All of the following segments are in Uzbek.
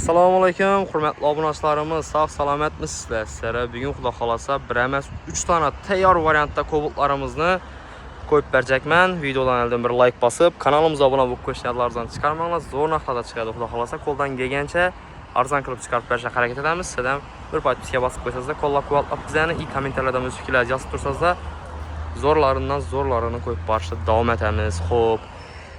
Assalomu alaykum, hurmatli obunachilarimiz, sog' salomatmisizlar? Sizlarga bugun xudo xolasa bir emas 3 dona tayyor variantda Cobaltlarimizni qo'yib berjakman. Videodan oldin bir like bosib, kanalimizga obuna bo'lib qo'yishlardan chiqarmanglar. Zo'r narxlarda chiqadi xudo xolasa. Qo'ldan kelgancha arzon qilib chiqarib berishga harakat etamiz. Sizdan bir podpiska bosib qo'ysangizlar, qo'llab-quvvatlab bizlarni i kommentarlarda o'z fikrlaringizni yozib tursangiz, zo'rlaridan zo'rlarini qo'yib borishda davom etamiz. Xo'p.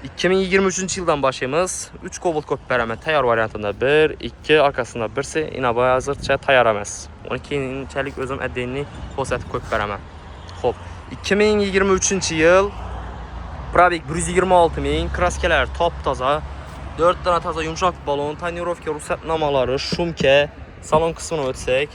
2023-yildan başlayımız 3 Cobalt ko'p beraman tayyor variantında 1, 2, arkasında 1'si inoboy hozircha tayyor emas. Uni keyinchalik o'zim addenni ko'rsatib ko'p beraman. Xo'p, 2023-yil Probek 126 ming, kraskalar top toza, 4 dona toza yumshoq balon, tonirovka ruxsatnomalari, shumka, salon qismini o'tsak,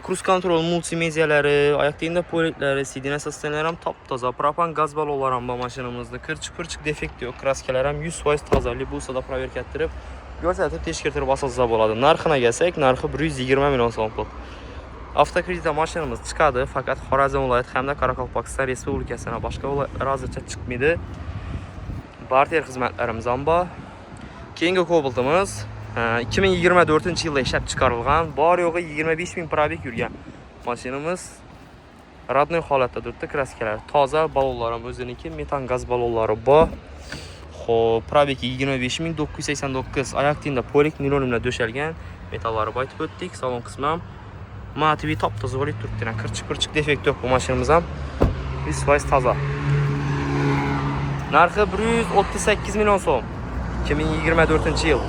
cruise control multimedialari, oyoq kiyimda politlari, sidina sostenlar ham top toza, propan gaz balonlar ham bor mashinamizda. Kirchiq defekt yo'q, kraskalar ham 100% tozalik bo'lsa-da proverka ettirib, ko'rsatib tekshirtirib olsangiz bo'ladi. Narxini kelsak, narxi 120 million so'm pul. Avtokreditda mashinamiz chiqadi, faqat Xorazm viloyati hamda Qoraqalpog'iston Respublikasidan boshqa viloyatlar hozircha chiqmaydi. Barter xizmatlarimiz ham bor. Keyingi Cobaltimiz 2024-yilda ishlab chiqarilgan, bor yo'g'i 25 ming probek yurgan mashinamiz. Radnoy holatda turibdi, kraskalar toza, balonlar ham o'ziniki, metan gaz balonlari bor. Xo'p, probek 25989, oyoq kiyimda polik nilon bilan döşalgan, metallari bor aytib o'tdik. Salon qismi ham mativiy top toza bo'lib turibdi. Kirchiq defekt yo'q bu mashinamiz ham. 100% toza. Narxi 138 million so'm. 2024-yil.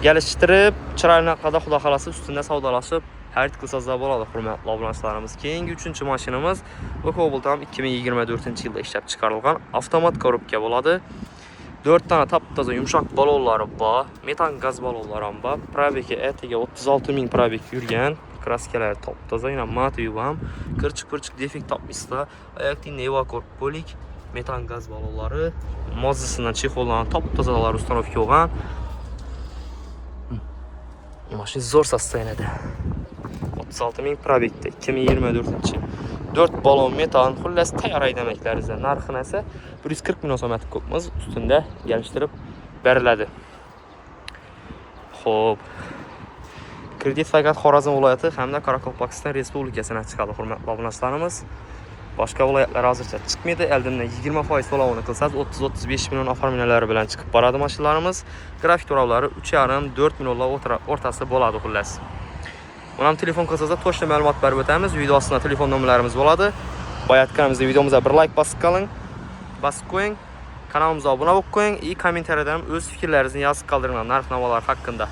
Geliştirib, chiroyli narxda xudo xolasa ustunda savdolashib, xarid qilsangiz bo'ladi, hurmatli obunachilarimiz. Keyingi 3-mashinamiz bu Cobalt ham 2024-yilda ishlab chiqarilgan avtomat korobka bo'ladi. 4 dona top toza yumshoq balonlari bor, metan gaz balonlari ham bor. Probeki etiga 36 ming probek yurgan, kraskalar top toza, yana mativiy ham, kirchiq defekt topmisda, oyoq kiyimda evakor polik, metan gaz balonlari, mozisidan chexoldan top tozalar ustanovka bo'lgan. Mashina zo'r sostoyanida. 36 ming probekda 2024-yil. 4 balon metan, xullas tayyor aydamaklarida. Narxi esa 140 million so'm ko'pmiz ustunda gelishtirib beriladi. Xo'p. Kredit faqat Xorazm viloyati hamda Qoraqalpog'iston Respublikasidan chiqadi, hurmatli obunachilarimiz. Boshqa viloyatlar hozircha chiqmaydi. Eldimdan 20% to'lovini qilsangiz 30-35 million oformlari bilan chiqib boradi mashinalarimiz. Grafik to'lovlari 3,5-4 millionlar o'rtasida bo'ladi xullas. Mana telefon qilsangiz to'shli ma'lumot berib o'tamiz. Video ostida telefon nomerlarimiz bo'ladi. Bayatganimizda videomizga bir like bosib qo'ying. Kanalimizga obuna bo'lib qo'ying. Kommentariyada ham o'z fikrlaringizni yozib qoldiringlar narx-navolar haqida.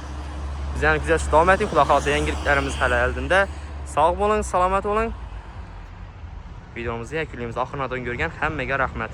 Bizlarni kuzatishda davom eting. Xudo xolasa yangiliklarimiz hali oldinda. Sog' bo'ling, salomat bo'ling. Videomizni yakunlaymiz. Oxiridan ko'rgan hammaga rahmat.